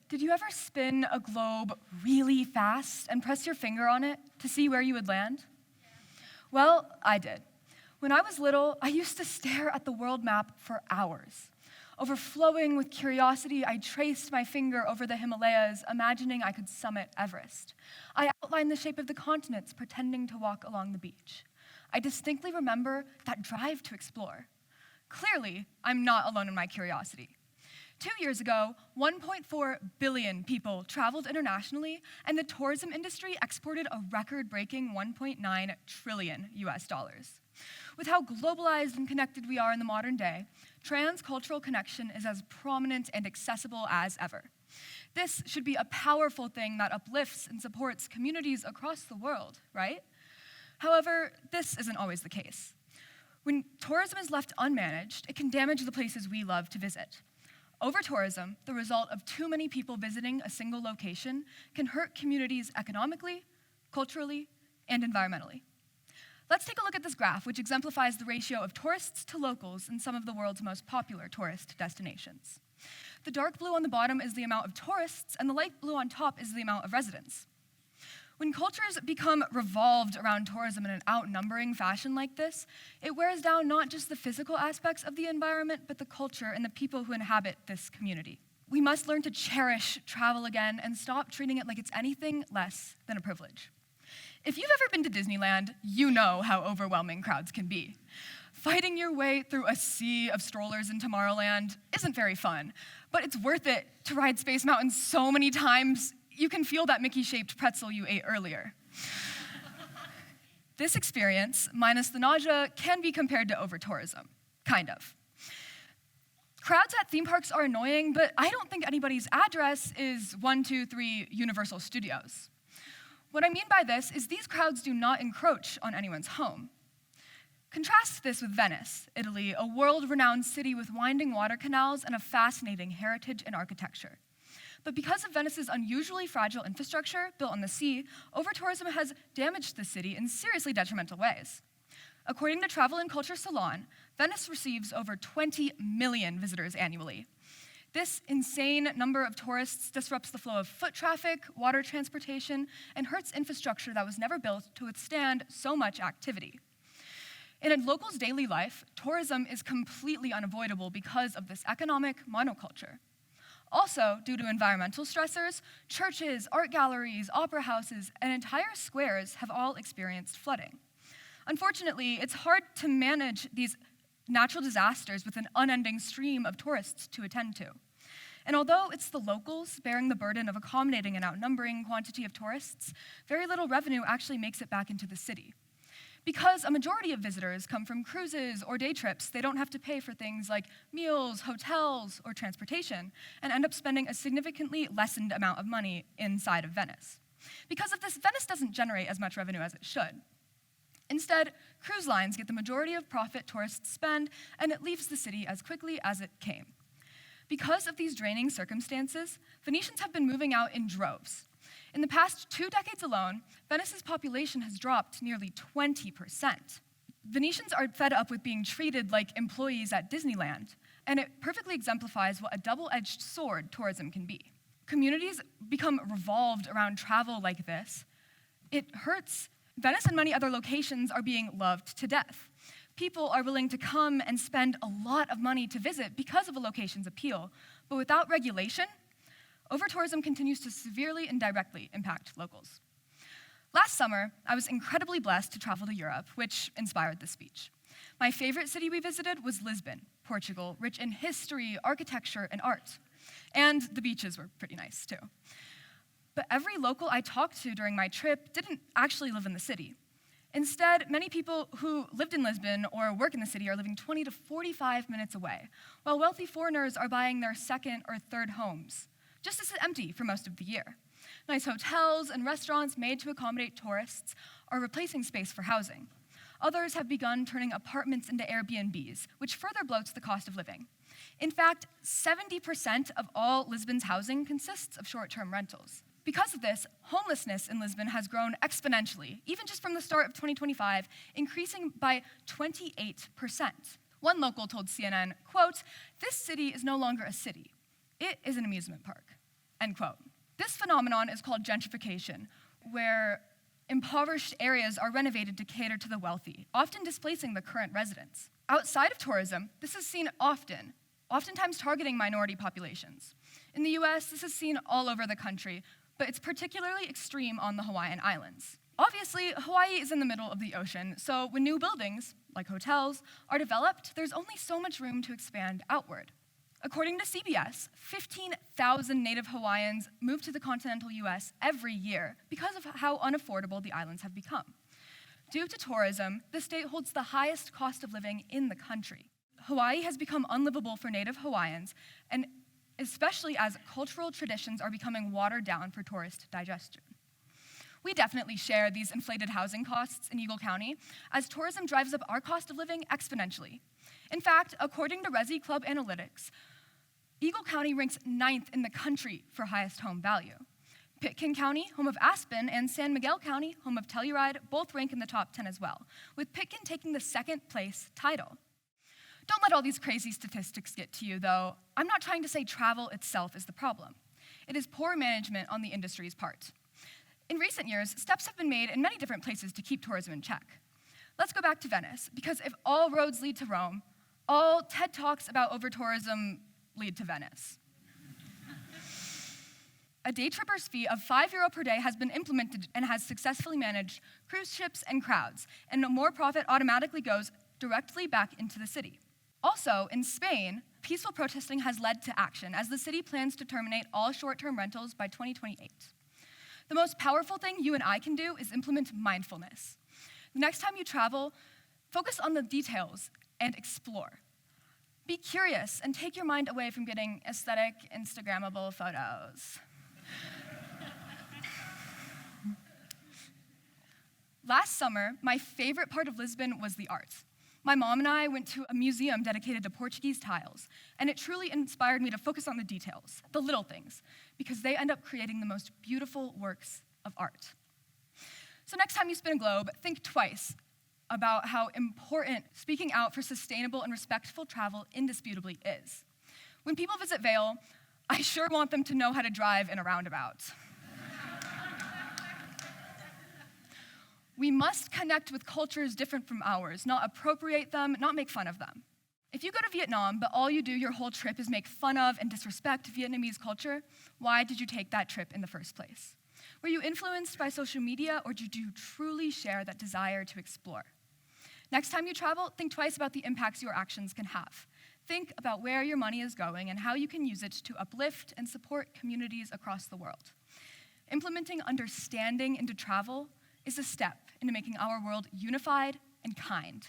Did you ever spin a globe really fast and press your finger on it to see where you would land? Well, I did. When I was little, I used to stare at the world map for hours. Overflowing with curiosity, I traced my finger over the Himalayas, imagining I could summit Everest. I outlined the shape of the continents, pretending to walk along the beach. I distinctly remember that drive to explore. Clearly, I'm not alone in my curiosity. 2 years ago, 1.4 billion people traveled internationally, and the tourism industry exported a record-breaking $1.9 trillion US. With how globalized and connected we are in the modern day, transcultural connection is as prominent and accessible as ever. This should be a powerful thing that uplifts and supports communities across the world, right? However, this isn't always the case. When tourism is left unmanaged, it can damage the places we love to visit. Over-tourism, the result of too many people visiting a single location, can hurt communities economically, culturally, and environmentally. Let's take a look at this graph, which exemplifies the ratio of tourists to locals in some of the world's most popular tourist destinations. The dark blue on the bottom is the amount of tourists, and the light blue on top is the amount of residents. When cultures become revolved around tourism in an outnumbering fashion like this, it wears down not just the physical aspects of the environment, but the culture and the people who inhabit this community. We must learn to cherish travel again and stop treating it like it's anything less than a privilege. If you've ever been to Disneyland, you know how overwhelming crowds can be. Fighting your way through a sea of strollers in Tomorrowland isn't very fun, but it's worth it to ride Space Mountain so many times you can feel that Mickey-shaped pretzel you ate earlier. This experience, minus the nausea, can be compared to over-tourism, kind of. Crowds at theme parks are annoying, but I don't think anybody's address is 123 Universal Studios. What I mean by this is these crowds do not encroach on anyone's home. Contrast this with Venice, Italy, a world-renowned city with winding water canals and a fascinating heritage and architecture. But because of Venice's unusually fragile infrastructure built on the sea, over-tourism has damaged the city in seriously detrimental ways. According to Travel and Culture Salon, Venice receives over 20 million visitors annually. This insane number of tourists disrupts the flow of foot traffic, water transportation, and hurts infrastructure that was never built to withstand so much activity. In a local's daily life, tourism is completely unavoidable because of this economic monoculture. Also, due to environmental stressors, churches, art galleries, opera houses, and entire squares have all experienced flooding. Unfortunately, it's hard to manage these natural disasters with an unending stream of tourists to attend to. And although it's the locals bearing the burden of accommodating an outnumbering quantity of tourists, very little revenue actually makes it back into the city. Because a majority of visitors come from cruises or day trips, they don't have to pay for things like meals, hotels, or transportation, and end up spending a significantly lessened amount of money inside of Venice. Because of this, Venice doesn't generate as much revenue as it should. Instead, cruise lines get the majority of profit tourists spend, and it leaves the city as quickly as it came. Because of these draining circumstances, Venetians have been moving out in droves. In the past 2 decades alone, Venice's population has dropped nearly 20%. Venetians are fed up with being treated like employees at Disneyland, and it perfectly exemplifies what a double-edged sword tourism can be. Communities become revolved around travel like this. It hurts. Venice and many other locations are being loved to death. People are willing to come and spend a lot of money to visit because of a location's appeal, but without regulation, over-tourism continues to severely and directly impact locals. Last summer, I was incredibly blessed to travel to Europe, which inspired this speech. My favorite city we visited was Lisbon, Portugal, rich in history, architecture, and art. And the beaches were pretty nice, too. But every local I talked to during my trip didn't actually live in the city. Instead, many people who lived in Lisbon or work in the city are living 20 to 45 minutes away, while wealthy foreigners are buying their second or third homes, just to sit empty for most of the year. Nice hotels and restaurants made to accommodate tourists are replacing space for housing. Others have begun turning apartments into Airbnbs, which further bloats the cost of living. In fact, 70% of all Lisbon's housing consists of short-term rentals. Because of this, homelessness in Lisbon has grown exponentially, even just from the start of 2025, increasing by 28%. One local told CNN, quote, "This city is no longer a city. It is an amusement park." end quote. This phenomenon is called gentrification, where impoverished areas are renovated to cater to the wealthy, often displacing the current residents. Outside of tourism, this is seen often, oftentimes targeting minority populations. In the US, this is seen all over the country, but it's particularly extreme on the Hawaiian Islands. Obviously, Hawaii is in the middle of the ocean, so when new buildings, like hotels, are developed, there's only so much room to expand outward. According to CBS, 15,000 native Hawaiians move to the continental US every year because of how unaffordable the islands have become. Due to tourism, the state holds the highest cost of living in the country. Hawaii has become unlivable for native Hawaiians, and especially as cultural traditions are becoming watered down for tourist digestion. We definitely share these inflated housing costs in Eagle County, as tourism drives up our cost of living exponentially. In fact, according to Resi Club Analytics, Eagle County ranks 9th in the country for highest home value. Pitkin County, home of Aspen, and San Miguel County, home of Telluride, both rank in the top 10 as well, with Pitkin taking the second place title. Don't let all these crazy statistics get to you, though. I'm not trying to say travel itself is the problem. It is poor management on the industry's part. In recent years, steps have been made in many different places to keep tourism in check. Let's go back to Venice, because if all roads lead to Rome, all TED Talks about over-tourism lead to Venice. A day tripper's fee of €5 per day has been implemented and has successfully managed cruise ships and crowds, and more profit automatically goes directly back into the city. Also, in Spain, peaceful protesting has led to action, as the city plans to terminate all short-term rentals by 2028. The most powerful thing you and I can do is implement mindfulness. The next time you travel, focus on the details and explore. Be curious and take your mind away from getting aesthetic, Instagrammable photos. Last summer, my favorite part of Lisbon was the arts. My mom and I went to a museum dedicated to Portuguese tiles, and it truly inspired me to focus on the details, the little things, because they end up creating the most beautiful works of art. So next time you spin a globe, think twice about how important speaking out for sustainable and respectful travel indisputably is. When people visit Vail, I sure want them to know how to drive in a roundabout. We must connect with cultures different from ours, not appropriate them, not make fun of them. If you go to Vietnam, but all you do your whole trip is make fun of and disrespect Vietnamese culture, why did you take that trip in the first place? Were you influenced by social media, or did you truly share that desire to explore? Next time you travel, think twice about the impacts your actions can have. Think about where your money is going and how you can use it to uplift and support communities across the world. Implementing understanding into travel is a step into making our world unified and kind.